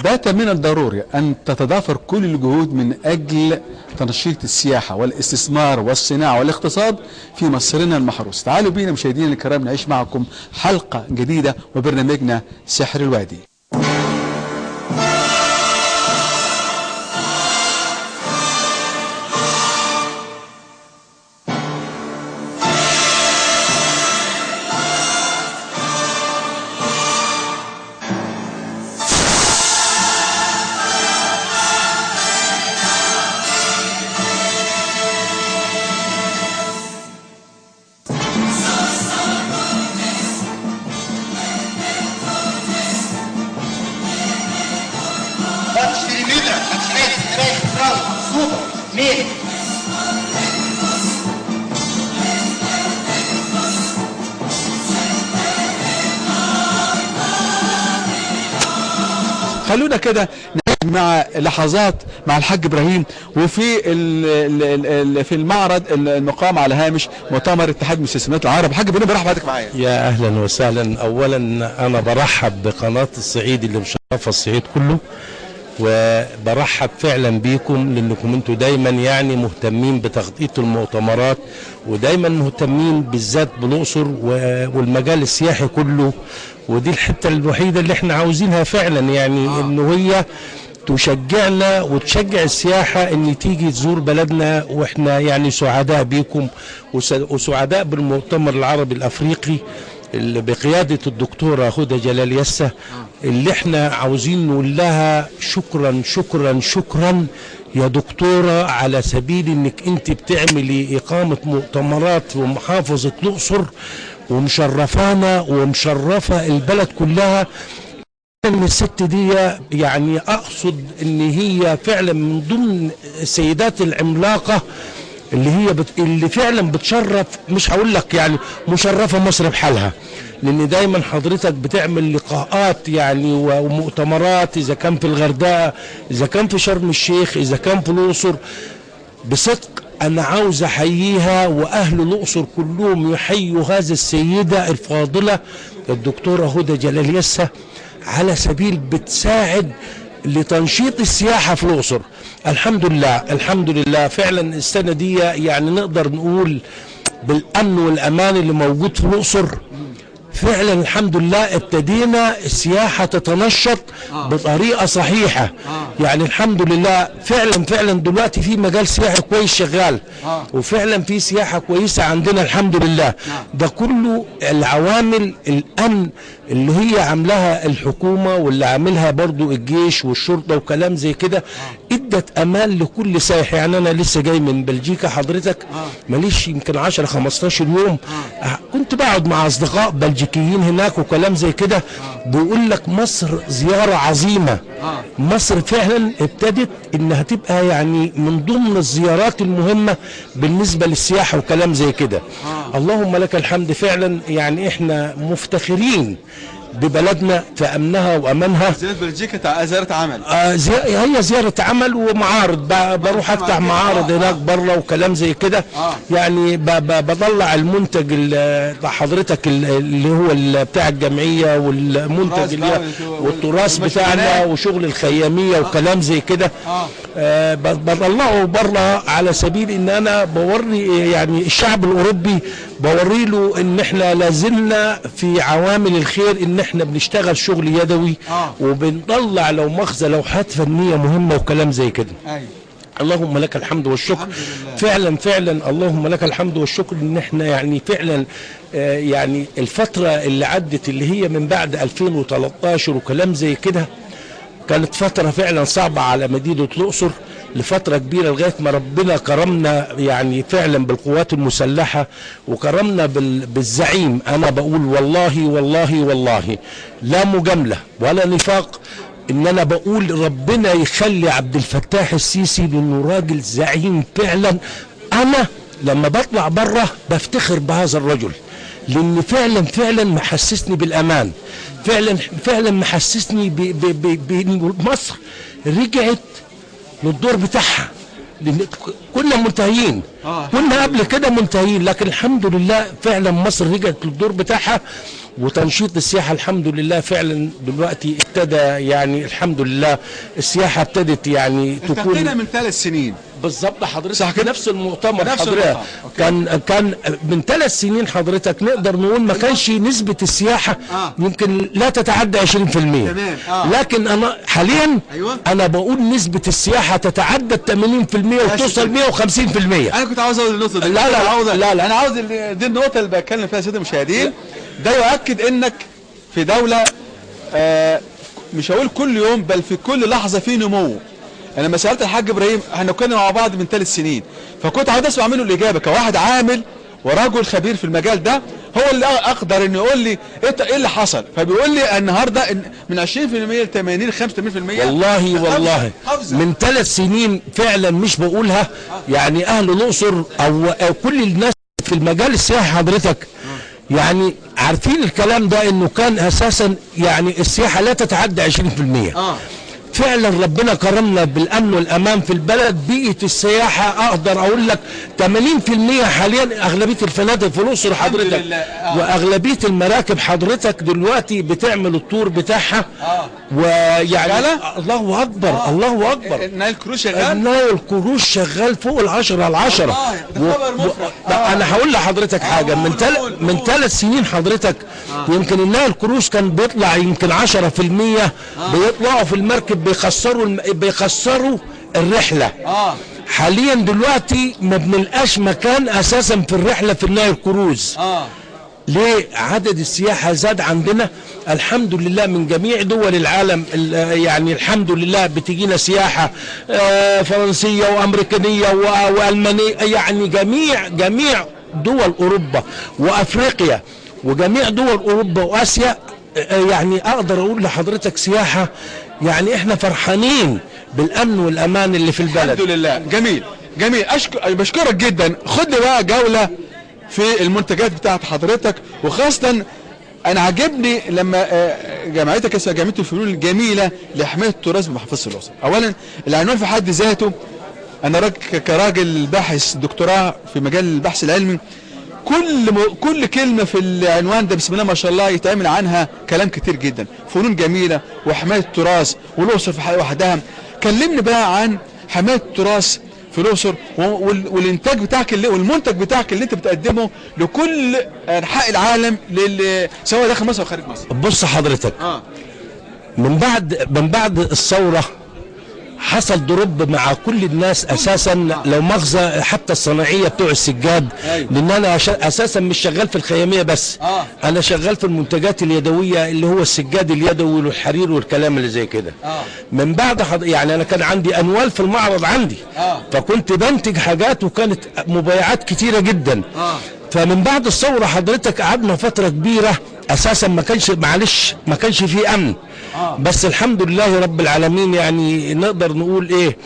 بات من الضروري أن تتضافر كل الجهود من أجل تنشيط السياحة والاستثمار والصناعة والاقتصاد في مصرنا المحروس. تعالوا بينا مشاهدينا الكرام نعيش معكم حلقة جديدة وبرنامجنا سحر الوادي. خلونا كده مع لحظات مع الحاج ابراهيم وفي في المعرض المقام على هامش مؤتمر اتحاد مستثمرات العرب. الحاج ابراهيم برحب بحضرتك معايا. يا اهلا وسهلا. اولا انا برحب بقناه الصعيد اللي مشرفه الصعيد كله، وبرحب فعلا بيكم لانكم انتوا دايما يعني مهتمين بتغطيه المؤتمرات، ودايما مهتمين بالذات بالاقصر والمجال السياحي كله. ودي الحته الوحيده اللي احنا عاوزينها فعلا، يعني انه هي تشجعنا وتشجع السياحه ان تيجي تزور بلدنا، واحنا يعني سعداء بيكم وسعداء بالمؤتمر العربي الافريقي اللي بقياده الدكتوره هدى جلال يسة، اللي احنا عاوزين نقول لها شكرا شكرا شكرا يا دكتوره، على سبيل انك انت بتعملي اقامه مؤتمرات في محافظه الاقصر ومشرفانا ومشرفه البلد كلها. ان الست دي يعني اقصد ان هي فعلا من ضمن السيدات العملاقه اللي فعلا بتشرف، مش هقول لك يعني مشرفه مصر بحالها، لان دايما حضرتك بتعمل لقاءات يعني ومؤتمرات، اذا كان في الغردقه، اذا كان في شرم الشيخ، اذا كان في الاقصر. بصدق انا عاوز احييها، واهل الاقصر كلهم يحيوا هذه السيده الفاضله الدكتوره هدى جلال يسة، على سبيل بتساعد لتنشيط السياحه في الاقصر. الحمد لله الحمد لله. فعلا السنه دي يعني نقدر نقول بالامن والامان اللي موجود في الاقصر، فعلا الحمد لله ابتدينا السياحه تتنشط بطريقه صحيحه. يعني الحمد لله فعلا فعلا دلوقتي في مجال سياحي كويس شغال، وفعلا في سياحه كويسه عندنا الحمد لله. ده كله العوامل الامن اللي هي عاملاها الحكومه، واللي عاملها برضو الجيش والشرطه وكلام زي كده، ادت امان لكل سائح. يعني انا لسه جاي من بلجيكا حضرتك، ماليش يمكن 10 15 يوم، كنت بقعد مع اصدقاء بلجيكيين هناك وكلام زي كده، بيقول لك مصر زياره عظيمه. مصر فعلا ابتدت انها تبقى يعني من ضمن الزيارات المهمه بالنسبه للسياحه وكلام زي كده. اللهم لك الحمد. فعلا يعني احنا مفتخرين ببلدنا في امنها وامانها. زيارة بلجيكا زيارة عمل، هي زيارة عمل ومعارض، بروح افتح معارض هناك بره وكلام زي كده. يعني بطلع المنتج حضرتك اللي هو بتاع الجمعية، والمنتج اللي والتراث بتاعنا وشغل الخيامية وكلام زي كده، بطلعه بره على سبيل ان انا بوري يعني الشعب الاوروبي، بوري له ان احنا لازلنا في عوامل الخير، ان احنا بنشتغل شغل يدوي وبنطلع لو مخزة لوحات فنية مهمة وكلام زي كده. اللهم لك الحمد والشكر. فعلا فعلا اللهم لك الحمد والشكر ان احنا يعني فعلا يعني الفترة اللي عدت اللي هي من بعد 2013 وكلام زي كده، كانت فترة فعلا صعبة على مدينة الأقصر لفترة كبيرة، لغاية ما ربنا كرمنا يعني فعلا بالقوات المسلحة، وكرمنا بالزعيم. أنا بقول والله والله والله لا مجاملة ولا نفاق، إن أنا بقول ربنا يخلي عبد الفتاح السيسي، لأنه راجل زعيم فعلا. أنا لما بطلع بره بفتخر بهذا الرجل، لأن فعلا فعلا محسسني بالأمان، فعلا فعلا محسسني بأن مصر رجعت للدور بتاعها. لأن كنا منتهيين. كنا قبل كده منتهيين، لكن الحمد لله فعلا مصر رجعت للدور بتاعها، وتنشيط السياحة الحمد لله فعلا دلوقتي ابتدى، يعني الحمد لله السياحة ابتدت يعني تكون من 3 سنين بالظبط حضرتك. صح كده؟ نفس المؤتمر حضرتك كان من 3 سنين حضرتك نقدر نقول ما كانش نسبة السياحة يمكن لا تتعدى 20%. تمام. لكن انا حاليا انا بقول نسبة السياحة تتعدى 80% وتوصل 150%. انا كنت عاوز اقول النقطة دي. لا انا عاوز دي النقطة اللي بتكلم فيها سيدي المشاهدين. ده يؤكد انك في دولة مش هقول كل يوم بل في كل لحظة في نمو. انا لما سالت الحاج ابراهيم احنا كنا مع بعض من 3 سنين، فكنت عاوز اسمع منه الاجابه كواحد عامل ورجل خبير في المجال ده، هو اللي اقدر انه يقول لي ايه اللي حصل. فبيقول لي النهارده من 20% ل 80 85%. والله من 3 سنين فعلا مش بقولها، يعني اهل الاقصر او كل الناس في المجال السياحي حضرتك يعني عارفين الكلام ده، انه كان اساسا يعني السياحه لا تتعدى 20%. فعلا ربنا كرمنا بالامن والامان في البلد. بيئه السياحه اقدر اقول لك 80% حاليا. اغلبيه الفنادق في الاقصر حضرتك واغلبيه المراكب حضرتك دلوقتي بتعمل الطور بتاعها. ويعني الله اكبر الله اكبر. النايل كروز شغال. النايل كروز شغال فوق ال10 على 10. انا هقول لحضرتك حاجه. من 3 سنين حضرتك يمكن النايل كروز كان بيطلع يمكن 10% بيطلعوا في المركب بيخسروا الرحلة. حاليا دلوقتي ما بنلقاش مكان اساسا في الرحلة في النايل كروز. ليه؟ عدد السياحة زاد عندنا الحمد لله من جميع دول العالم. يعني الحمد لله بتجينا سياحة فرنسية وامريكانية والمانية، يعني جميع دول اوروبا وافريقيا وجميع دول اوروبا واسيا. يعني اقدر اقول لحضرتك سياحة، يعني احنا فرحانين بالامن والامان اللي في البلد. الحمد لله. جميل. بشكرك جدا. خد بقى جولة في المنتجات بتاعت حضرتك، وخاصة انا عجبني لما جامعتك اسمها جامعة الفنون الجميلة لحماية التراث بمحافظة الأقصر. اولا العنوان في حد ذاته، انا كراجل باحث دكتوراه في مجال البحث العلمي، كل كلمة في العنوان ده بسم الله ما شاء الله يتعمل عنها كلام كتير جدا. فنون جميلة وحماية التراث والأقصر في حاجة وحدها. كلمني بقى عن حماية التراث في الأقصر والإنتاج بتاعك والمنتج بتاعك اللي أنت بتقدمه لكل أنحاء العالم سواء داخل مصر أو خارج مصر. بص حضرتك من بعد الثورة حصل ضرب مع كل الناس اساسا، لو مؤاخذه حتى الصناعيه بتوع السجاد. لان انا اساسا مش شغال في الخياميه بس، انا شغال في المنتجات اليدويه اللي هو السجاد اليدوي والحرير والكلام اللي زي كده. من بعد يعني انا كان عندي اموال في المعرض عندي، فكنت بنتج حاجات وكانت مبيعات كتيره جدا. فمن بعد الثوره حضرتك قعدنا فتره كبيره اساسا ما كانش فيه امن. بس الحمد لله رب العالمين، يعني نقدر نقول ايه،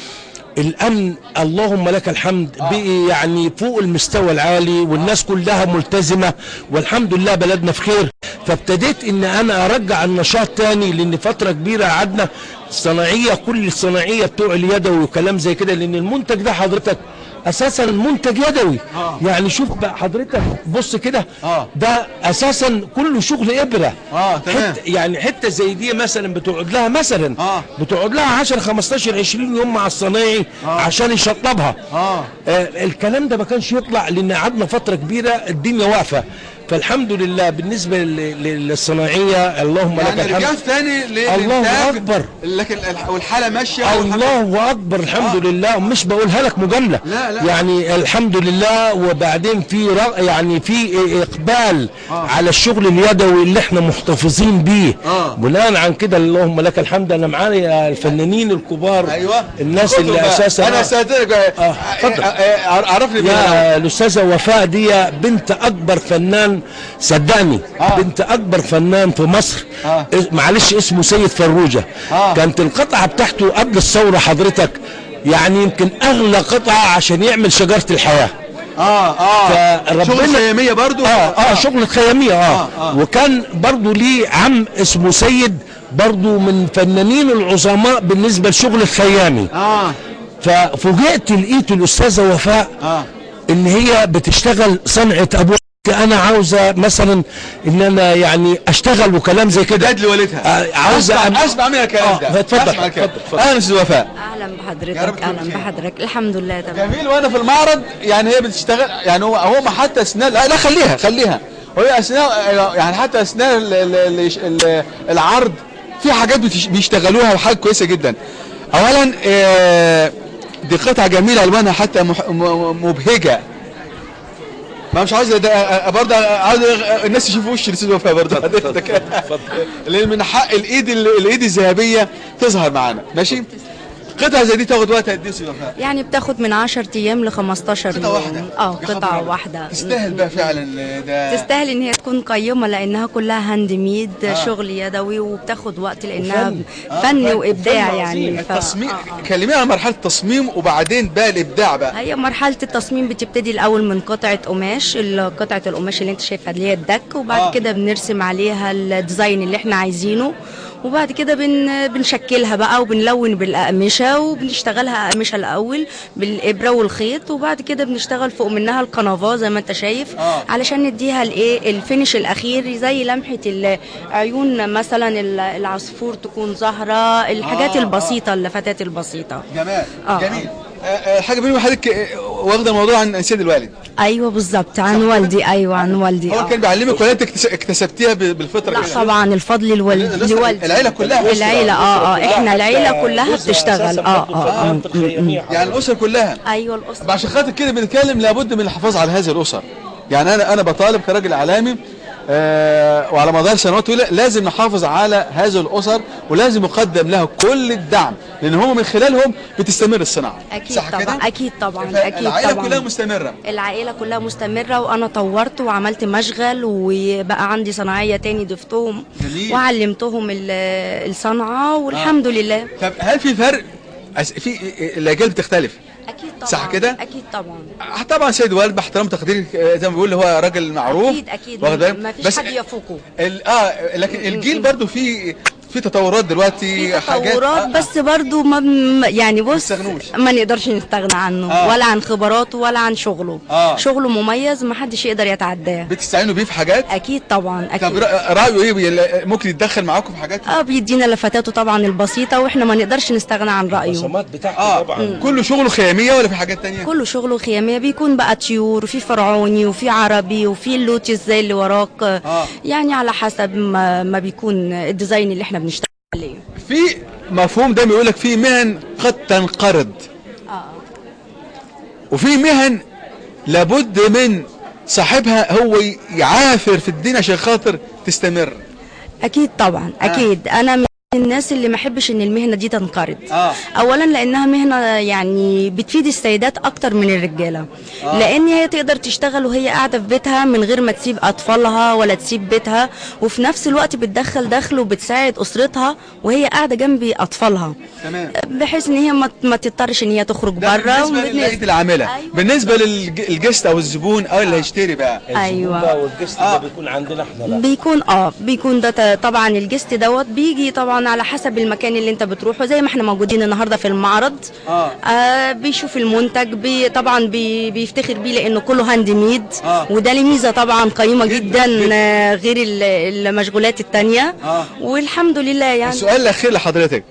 الامن اللهم لك الحمد بقي يعني فوق المستوى العالي، والناس كلها ملتزمة والحمد لله بلدنا في خير. فابتديت ان انا ارجع النشاط تاني، لان فترة كبيرة قعدنا صناعية، كل الصناعية بتوع اليدوي وكلام زي كده، لان المنتج ده حضرتك اساسا منتج يدوي. يعني شوف بقى حضرتك بص كده، ده اساسا كله شغل ابره. يعني حته زي دي مثلا بتقعد لها 10 15 20 يوم مع الصنايعي عشان يشطبها. الكلام ده ما كانش يطلع لان قعدنا فتره كبيره الدنيا واقفه. فالحمد لله بالنسبه للصناعيه اللهم لك الحمد. يعني رجعت ثاني الله اكبر، لكن والحاله ماشيه. الله اكبر الحمد لله. مش بقولها لك مجامله، لا. يعني الحمد لله. وبعدين في يعني في اقبال على الشغل اليدوي اللي احنا محتفظين بيه. بناء عن كده اللهم لك الحمد. انا معايا الفنانين الكبار. الناس اللي اساسا انا استاذنك عرفني يا الاستاذه وفاء، دي بنت اكبر فنان صدقني. بنت اكبر فنان في مصر. معلش اسمه سيد فروجة. كانت القطعة بتاعته قبل الثورة حضرتك يعني يمكن اغلى قطعة عشان يعمل شجرة الحياة. شغل خيامية برضو. شغل خيامية. وكان برضو ليه عم اسمه سيد، برضو من فنانين العظماء بالنسبة لشغل الخيامي. ففوجئت لقيت الاستاذه وفاء ان هي بتشتغل صنعه ابواب. انا عاوزه مثلا ان انا يعني اشتغل وكلام زي كده. بدل والدها عاوزه اسمع منها الكلام ده. اتفضل. اهلا استاذ وفاء. اهلا بحضرتك. اهلا بحضرتك. الحمد لله تمام. جميل. وانا في المعرض يعني هي بتشتغل يعني هو ما حتى اثناء لا خليها وهي اثناء يعني حتى اثناء العرض في حاجات بيشتغلوها وحاجه كويسه جدا. اولا دي قطعه جميله الوانها حتى مبهجه. ما مش عاوز برضه عاوز الناس يشوفوا وش الاستاذ وفاء برضه. لان من حق الايد الذهبيه تظهر معانا. ماشي. قطعه زي دي تاخد وقت قد ايه يا استاذ وفاء؟ يعني بتاخد من 10 ايام ل 15 يوم. قطعه واحده؟ قطعه واحده. تستاهل بقى فعلا ده. تستاهل ان هي تكون قيمه لانها كلها هاند ميد شغل يدوي وبتاخد وقت لانها فن وابداع يعني. التصميم كلمينا عن مرحله التصميم وبعدين بقى الابداع بقى. هي مرحله التصميم بتبتدي الاول من قطعه قماش، قطعه القماش اللي انت شايفها اللي هي الدك، وبعد كده بنرسم عليها الديزاين اللي احنا عايزينه، وبعد كده بنشكلها بقى وبنلون بالأقمشة وبنشتغلها أقمشة الأول بالإبرة والخيط، وبعد كده بنشتغل فوق منها القنافة زي ما أنت شايف علشان نديها الإيه الفينش الأخير زي لمحة العيون مثلا العصفور تكون ظاهرة، الحاجات البسيطة اللفتات البسيطة. جمال. جميل. حاجة بيني وحضرتك واخدة الموضوع عن سيد الوالد. ايوه بالظبط عن والدي. ايوه عن والدي. هو كان بيعلمك ولا انت اكتسبتيها بالفطره؟ لا طبعا الفضل لوالدي. العيله كلها العيله احنا العيله كلها بتشتغل. يعني الاسره كلها. ايوه الاسره. عشان خاطر كده بنتكلم لابد من الحفاظ على هذه الاسر. يعني انا بطالب كراجل اعلامي وعلى مدار سنوات طويله لازم نحافظ على هذه الاسر ولازم يقدم لها كل الدعم لان هم من خلالهم بتستمر الصناعه. اكيد طبعا كده؟ اكيد طبعا. العائله كلها مستمره. العائله كلها مستمره وانا طورت وعملت مشغل وبقى عندي صناعيه تاني ضفتهم وعلمتهم الصنعه والحمد لله. طب هل في فرق في الاجيال بتختلف؟ اكيد طبعا. صح كده؟ اكيد طبعا. طبعا سيد والد باحترام تقديري زي ما بيقول هو راجل معروف. اكيد ما فيش حد يفوقه. لكن الجيل برضو في تطورات دلوقتي، في تطورات بس برضو ما يعني بص ما نقدرش نستغنى عنه ولا عن خبراته ولا عن شغله. شغله مميز ما حدش يقدر يتعداه. بتستعينوا بيه في حاجات؟ اكيد طبعا. اكيد. طب رايه ايه؟ ممكن يتدخل معاكم في حاجات؟ بيدينا لفتاته طبعا البسيطه واحنا ما نقدرش نستغنى عن رايه. الرسومات بتاعته طبعا كله شغله خياميه ولا في حاجات تانية؟ كله شغله خياميه، بيكون بقى طيور وفي فرعوني وفي عربي وفي اللوتس زي اللي وراك. يعني على حسب ما بيكون الديزاين اللي احنا بنشتغل عليه. في مفهوم ده بيقول لك في مهن قد تنقرض وفي مهن لابد من صاحبها هو يعافر في الدين عشان خاطر تستمر. اكيد طبعا. اكيد انا من الناس اللي ما احبش ان المهنه دي تنقرض. اولا لانها مهنه يعني بتفيد السيدات اكتر من الرجاله. لان هي تقدر تشتغل وهي قاعده في بيتها من غير ما تسيب اطفالها ولا تسيب بيتها، وفي نفس الوقت بتدخل دخل وبتساعد اسرتها وهي قاعده جنب اطفالها. تمام. بحيث ان هي ما تضطرش ان هي تخرج بره. بالنسبه للأيدي العامله. بالنسبه للجست او الزبون او اللي هيشتري بقى. ايوه. والجست ده بيكون عندنا احنا بقى. بيكون ده طبعا الجست دوت بيجي طبعا على حسب المكان اللي انت بتروحه، زي ما احنا موجودين النهارده في المعرض. بيشوف المنتج طبعا بيفتخر بيه لانه كله هاند ميد. وده ليه ميزه طبعا قيمه جدا غير المشغولات التانية. والحمد لله. يعني السؤال الاخير لحضرتك،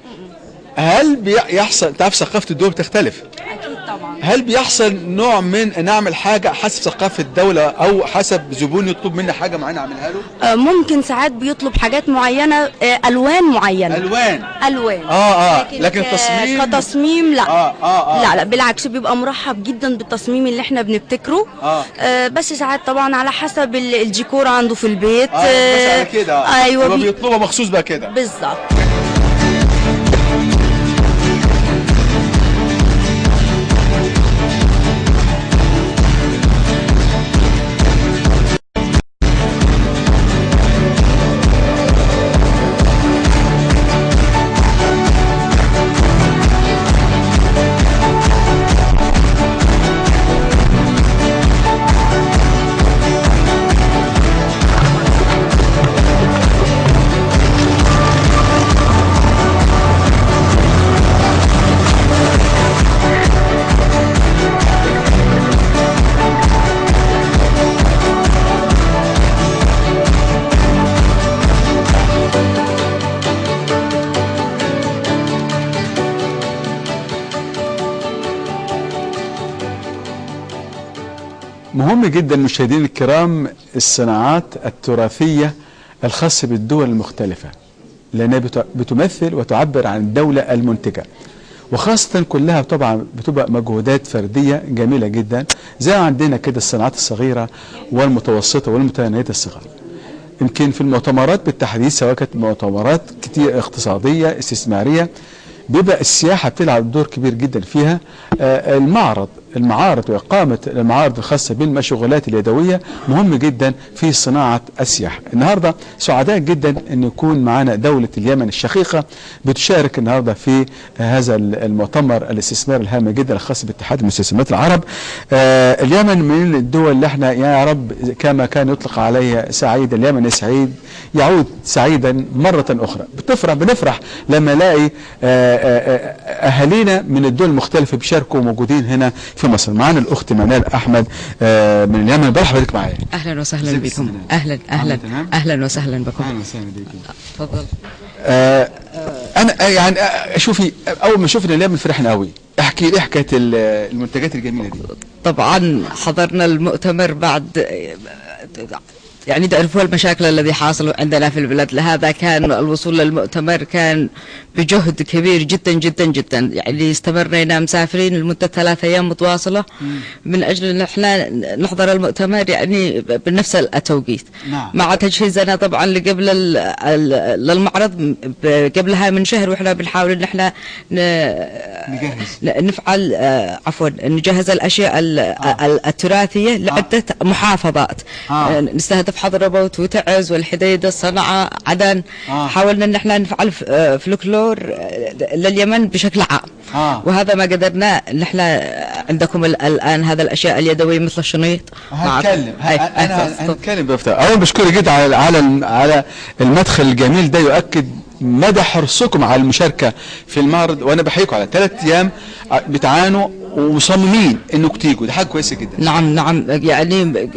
هل بيحصل تعرف ثقافه الدول بتختلف؟ اكيد طبعا. هل بيحصل نوع من نعمل حاجه حسب ثقافه الدوله او حسب زبون يطلب مني حاجه معينه اعملها له؟ ممكن ساعات بيطلب حاجات معينه، الوان معينه. الوان. لكن تصميم كتصميم لا. لا بالعكس بيبقى مرحب جدا بالتصميم اللي احنا بنبتكره. بس ساعات طبعا على حسب الديكور عنده في البيت. بس على كده. ايوه بيطلبها مخصوص بقى كده. بالظبط. مهم جدا مشاهدينا الكرام الصناعات التراثية الخاصة بالدول المختلفة، لأنها بتمثل وتعبر عن الدولة المنتجة، وخاصة كلها طبعا بتبقى مجهودات فردية جميلة جدا، زي عندنا كده الصناعات الصغيرة والمتوسطة والمتناهية الصغر. يمكن في المؤتمرات بالتحديد، سواء كانت مؤتمرات كتير اقتصادية استثمارية، بيبقى السياحة بتلعب دور كبير جدا فيها. المعارض وإقامة المعارض الخاصة بالمشغولات اليدوية مهم جدا في صناعة السياحة. النهاردة سعداء جدا أن يكون معنا دولة اليمن الشقيقة بتشارك النهاردة في هذا المؤتمر الاستثمار الهام جدا الخاص باتحاد المستثمرات العرب. اليمن من الدول اللي احنا يا رب كما كان يطلق عليها سعيد، اليمن سعيد يعود سعيدا مرة أخرى. بنفرح لما نلاقي أهالينا من الدول المختلفة بيشاركوا موجودين هنا في مصر. معانا الأخت منال أحمد من اليمن. مرحبا بك معايا. أهلا وسهلا بكم. أهلا وسهلا بكم. أهلا وسهلا بك. تفضل. أنا يعني شوفي، أول ما شفنا اليمن فرحنا قوي. احكي لي حكاية المنتجات الجميلة دي. طبعا حضرنا المؤتمر بعد يعني تعرفوا المشاكل الذي حاصل عندنا في البلاد، لهذا كان الوصول للمؤتمر كان بجهد كبير جدا جدا جدا. يعني استمرنا مسافرين لمدة 3 أيام متواصلة من أجل أن احنا نحضر المؤتمر يعني بنفس التوقيت. مع تجهيزنا طبعا لقبل للمعرض قبلها من شهر، واحنا بنحاول ان احنا نفعل نجهز الأشياء التراثية لعدة محافظات. نستهدف حضرموت وتعز والحديدة، صنعاء، عدن. حاولنا ان احنا نفعل فلكلور لليمن بشكل عام. وهذا ما قدرنا ان احنا عندكم الان هذا الاشياء اليدويه مثل الشنيط. هنتكلم بفتح. اولا بشكرك جدا على المدخل الجميل ده، يؤكد مدى حرصكم على المشاركه في المعرض، وانا بحييكم على 3 ايام بتعانوا ومصممين انكم تيجوا، دي حاجه كويسه جدا. نعم يعني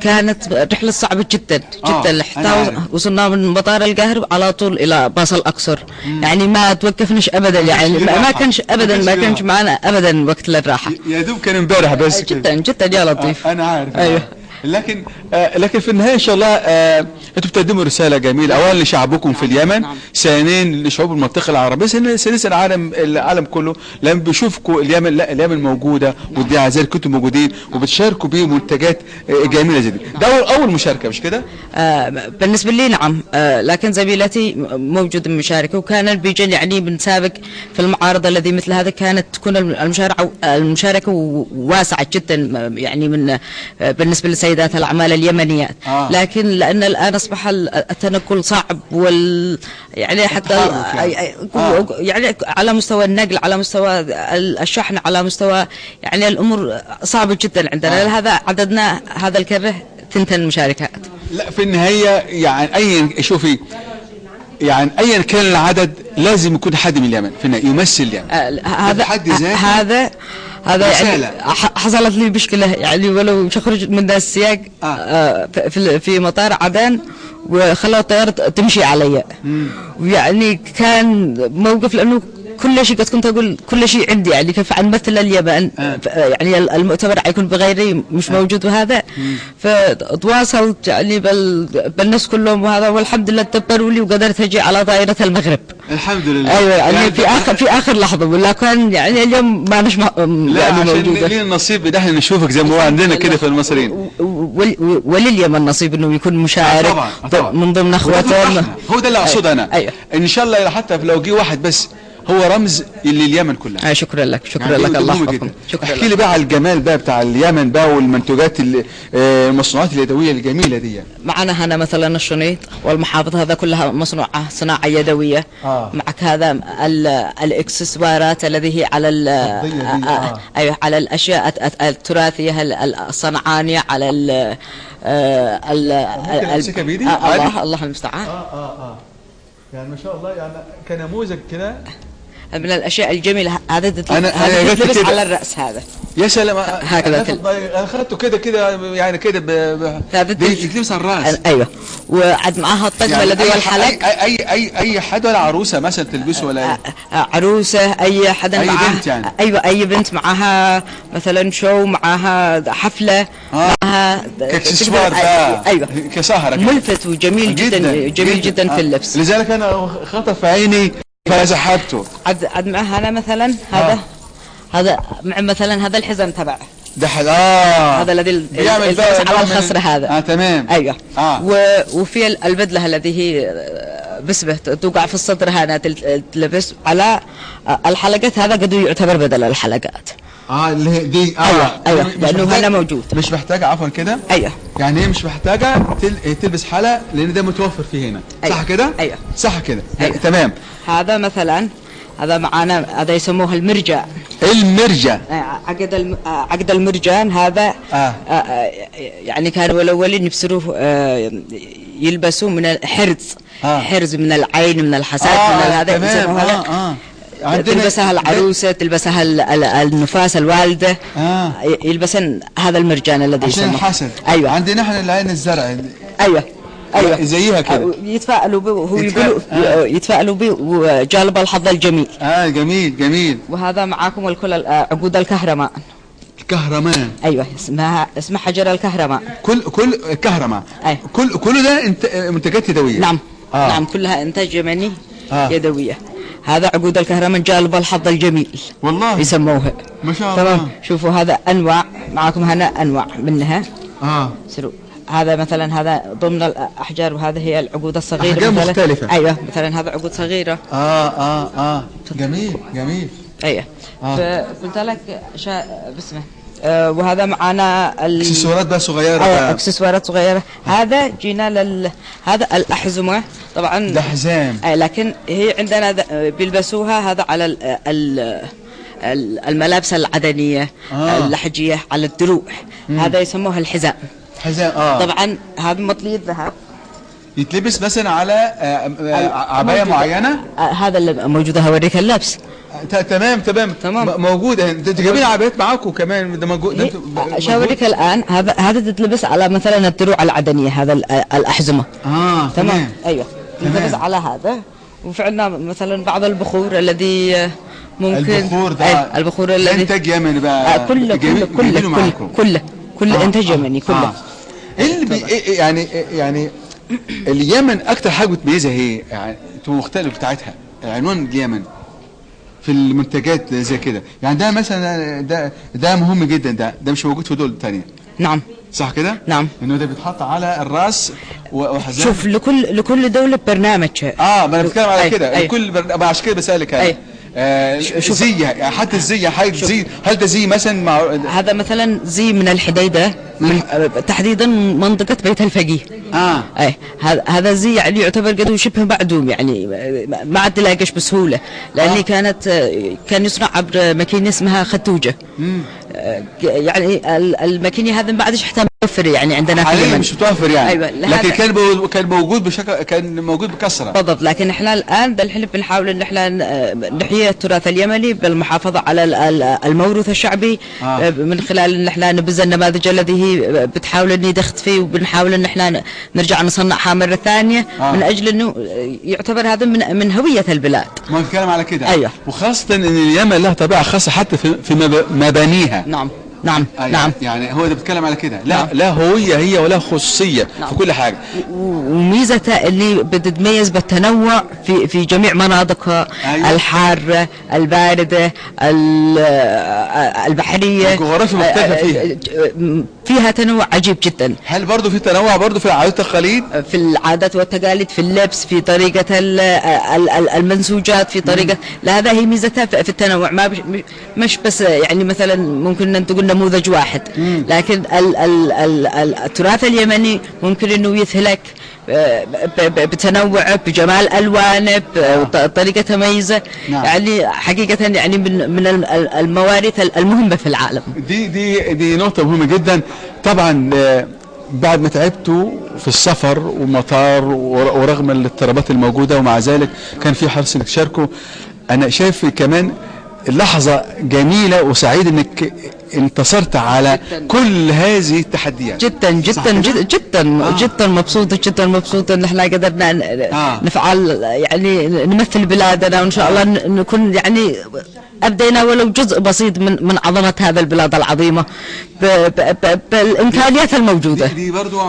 كانت رحله صعبه جدا جدا، حتى وصلنا من مطار القاهره على طول الى باص الاقصر. يعني ما توقفناش ابدا، يعني ما كانش معنا ابدا وقت للراحه. يا دوب كان امبارح بس جدا جدا يا لطيف. انا عارف. ايوه. لكن في النهايه ان شاء الله انتم بتقدموا رساله جميله، اولا لشعبكم في اليمن، ثانيا لشعوب المنطقه العربيه، ثالثا العالم كله لما بيشوفكم اليمن، لا اليمن موجوده ودي عزيز كنتم موجودين وبتشاركوا بيه منتجات جميله جدا. ده اول مشاركه مش كده؟ بالنسبه لي نعم. لكن زميلتي موجوده مشاركه، وكان بيجي يعني بنسابق في المعارض الذي مثل هذا، كانت تكون المشاركه واسعه جدا يعني من بالنسبه للسيدات الأعمال اليمنيات. لكن لأن الآن أصبح التنقل صعب يعني حتى يعني على مستوى النقل، على مستوى الشحن، على مستوى يعني الأمور صعبة جدا عندنا. لهذا عددنا هذا الكره 2 مشاركات. لا في النهاية يعني شوفي، يعني ايا كان العدد لازم يكون حد من اليمن في النهاية يمثل اليمن. هذا يعني حصلت لي مشكلة، يعني ولو شخرج من ذا السياق في مطار عدن وخلوا الطيارة تمشي علي. ويعني كان موقف، لأنه كل شيء كنت أقول كل شيء عندي، يعني كيف أمثل اليمن يعني المؤتمر حيكون بغيري مش موجود، وهذا فتواصلت يعني بالناس كلهم، وهذا والحمد لله تدبروا لي وقدرت أجي على طائرة المغرب الحمد لله. أيوة يعني في آخر لحظة، ولا كان يعني اليوم ما نش يعني موجودة. ليه النصيب ده احنا نشوفك زي ما هو عندنا كده في المصريين، ولليمن نصيب انه يكون مشارك طبعا. من ضمن اخواتهم. هو ده اللي اقصده انا. أيوة. ان شاء الله حتى لو جه واحد بس هو رمز لليمن كلها. شكرا لك لك، الله يحفظكم. احكي لي بقى على الجمال بقى بتاع اليمن بقى والمنتجات المصنوعات اليدويه الجميله دي. معنا هنا مثلا الشنيط والمحافظ، هذا كلها مصنوعه صناعه يدويه. معك هذا الاكسسوارات الذي هي على ايوه على الاشياء التراثيه الصنعانيه، على الله المستعان. يعني ما شاء الله، يعني كنموذج كده من الاشياء الجميله. هذا تلبس على الراس، هذا يا سلام. هكذا انا اخذته كده يعني كده يتلبس على الراس. ايوه. وعد معاها الطقم يعني الذي هو الحلق. اي حد ولا عروسه مثلا تلبسه ولا ايه؟ عروسه، اي حدا أي معاها بنت يعني. ايوه اي بنت معاها مثلا شو، معاها حفله، معاها كاكسسوار تقدر- بقى. ايوه كسهره كده. ملفت وجميل جدا جميل جدا في اللبس. لذلك انا خطف عيني فسحبته. عد معها انا مثلا هذا مع مثلا هذا الحزام تبعه، ده هذا الذي بيعمل يلبس بقى على نوع من الخصر هذا. تمام. ايوه. آه. وفي البدله التي هي بسبه توقع في الصدر، هنا تلبس على الحلقات، هذا قد يعتبر بدل الحلقات. اللي هي دي ايوه مش لانه محتاج- هنا موجود. مش محتاجه عفوا كده. ايوه يعني هي مش محتاجه تلبس حلقه لان ده متوفر فيه هنا. أيوة. صح كده؟ أيوة. صح كده. أيوة. تمام. هذا مثلا هذا معانا، هذا يسموه المرجع. المرجع. عقد المرجان هذا. يعني كانوا الاولين يبصروه يلبسوا من الحرز. حرز من العين، من الحساد، من هذا تمام. تلبسها العروسه، تلبسها النفاس الوالده. يلبسن هذا المرجان الذي عشان يسموه الحسد. ايوه عندنا احنا العين الزرع. ايوه زيها كده. يتفائلوا به، هو يقولوا يتفائلوا به وجالب الحظ الجميل. جميل جميل. وهذا معاكم الكل عقود الكهرمان. الكهرمان. ايوه اسمها حجر الكهرمان. كل الكهرمان. أيوة. كل ده منتجات يدويه. نعم. نعم كلها انتاج يمني يدويه. هذا عقود الكهرمان جالب الحظ الجميل والله يسموها. ما شاء الله. تمام. شوفوا هذا انواع معاكم هنا، انواع منها. سرو هذا مثلا هذا ضمن الاحجار، وهذا هي العقود الصغيره. أحجار مثلا مختلفة. ايوه مثلا هذا عقود صغيره. جميل جميل. ايوه. فقلت لك بسمه. وهذا معنا اكسسوارات بقى صغيره. اكسسوارات صغيره. هذا جينا هذا الاحزمه طبعا. ده حزام. لكن هي عندنا بيلبسوها هذا على الملابس العدنيه اللحجيه، على الدروع. هذا يسموها الحزام. حزام. طبعا هذا مطلي الذهب، يتلبس مثلا على عبايه معينه. هذا اللي موجوده هوريك اللبس. تمام موجوده. انتوا جايبين عبايات معاكم كمان؟ ده موجود. شاوريك الان هذا تتلبس على مثلا الدروع العدنيه، هذا الاحزمه. تمام. ايوه تلبس على هذا. وفعلنا مثلا بعض البخور الذي ممكن البخور ده البخور الذي انتاج يمني بقى. كل انتاج يمني كله. يعني اليمن اكتر حاجه بتميزها هي يعني مختلف بتاعتها عنوان اليمن في المنتجات زي كده. يعني ده مثلا ده مهم جدا. ده مش موجود في دول تانية. نعم صح كده؟ نعم. انه ده بيتحط على الراس وحزام. شوف لكل دوله برنامج. ما انا بتكلم على كده. لكل عشان كده بسالك انا. زي حتى الزي هل ده زي مثلا هذا مثلا زي من الحديده، تحديدا منطقه بيت الفقيه. هذا زي يعني يعتبر قد شبه معدوم، يعني ما عاد تلاقيش بسهوله، لاني كان يصنع عبر ماكينه اسمها ختوجه. يعني الماكينه هذا ما عادش حتى متوفر يعني عندنا في اليمن. مش متوفر يعني. أيوة. لكن كان موجود كان موجود بكثره. بالضبط. لكن احنا الان الحين بنحاول ان احنا نحيي التراث اليمني بالمحافظه على الموروث الشعبي. من خلال ان احنا نبذ النماذج الذي هي بتحاول ان يدخت فيه، وبنحاول ان احنا نرجع نصنعها مره ثانيه. من اجل انه يعتبر هذا من هويه البلاد. ما نتكلم على كده. ايوه. وخاصه ان اليمن لها طبيعه خاصه حتى في مبانيها. نعم. يعني هو ده بيتكلم على كده. لا هويه هي ولا خصوصيه في كل حاجه. وميزتها اللي بتتميز بالتنوع في جميع مناطقها. الحاره، البارده، البحريه. الجغرافيا مختلفه فيها تنوع عجيب جدا. هل برضه في تنوع برضه في العادات والتقاليد؟ في العادات والتقاليد، في اللبس، في طريقة المنسوجات، في طريقة. هذا هي ميزتها في التنوع. مش بس يعني مثلا ممكن أن تقول نموذج واحد، لكن التراث اليمني ممكن أنه يذهلك بتنوعه، بجمال ألوانه، بطريقة تميزه. يعني حقيقة يعني من المواريث المهمة في العالم. دي نقطة مهمة جدا. طبعا بعد ما تعبتوا في السفر ومطار ورغم الاضطرابات الموجودة، ومع ذلك كان في حرص انك تشاركوا. انا شايف كمان لحظة جميلة وسعيد انك انتصرت على كل هذه التحديات. جدا جدا جدا جدا جدا مبسوطة، جدا مبسوطة ان احنا قدرنا نفعل يعني نمثل بلادنا، وان شاء الله نكون يعني أبدينا ولو جزء بسيط من عظمة هذا البلاد العظيمة بالإمكانيات الموجودة. دي برضو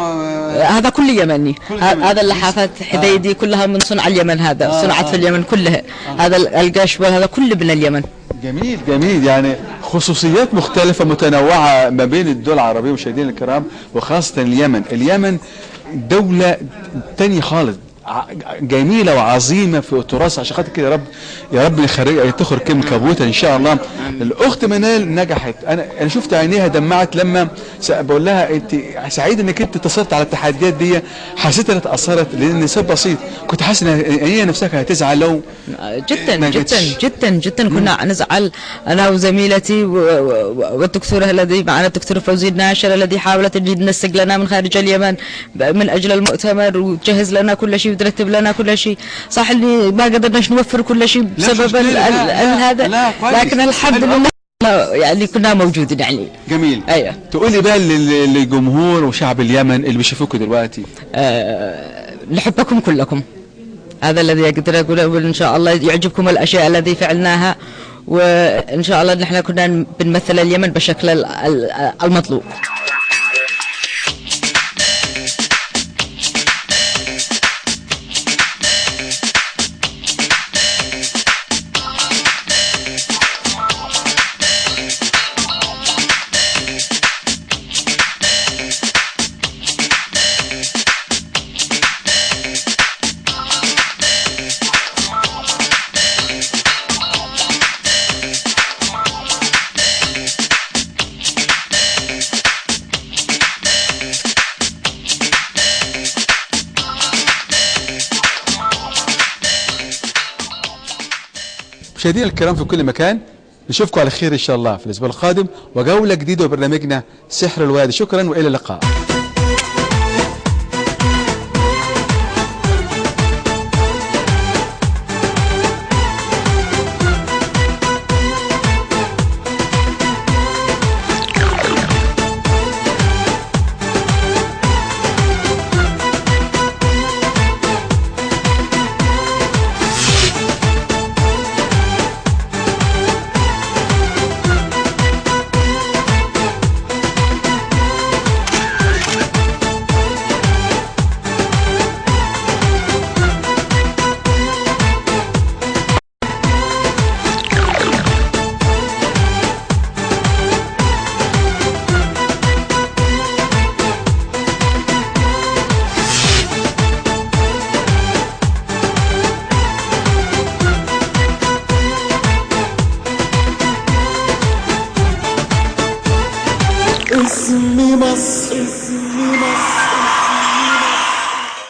هذا كل يمني. هذا اللحافات حديدي كلها من صنع اليمن، هذا صنعت في اليمن كلها. هذا القش هذا كله من اليمن. جميل جميل، يعني خصوصيات مختلفة متنوعة ما بين الدول العربية مشاهدينا الكرام، وخاصة اليمن. اليمن دولة تانية خالص، جميله وعظيمه في تراث. عشان خاطر كده يا رب تخرج كم كبوته ان شاء الله. الاخت منال نجحت، انا شفت عينيها دمعت لما بقول لها انت سعيده انك انت انتصرت على التحديات دي. حسيت انها اتاثرت لان سبب بسيط، كنت حاسس ان هي نفسها هتزعل لو جدا جدا جدا جدا. كنا نزعل انا وزميلتي والدكتوره الذي معنا، الدكتوره فوزي الناشر، الذي حاولت ان تنسق لنا من خارج اليمن من اجل المؤتمر وتجهز لنا كل شيء وترتب لنا كل شيء. صح اللي ما قدرناش نوفر كل شيء بسبب هذا، لكن الحمد لله يعني كنا موجودين يعني. جميل. ايوه. تقولي بقى للجمهور وشعب اليمن اللي بيشوفوكوا دلوقتي، نحبكم كلكم، هذا الذي اقدر اقوله. وان شاء الله يعجبكم الاشياء التي فعلناها، وان شاء الله نحن كنا بنمثل اليمن بالشكل المطلوب. مشاهدينا الكرام في كل مكان، نشوفكم على خير ان شاء الله في الاسبوع القادم وجوله جديده وبرنامجنا سحر الوادي. شكرا والى اللقاء. اسمي مصر، اسمي مصر.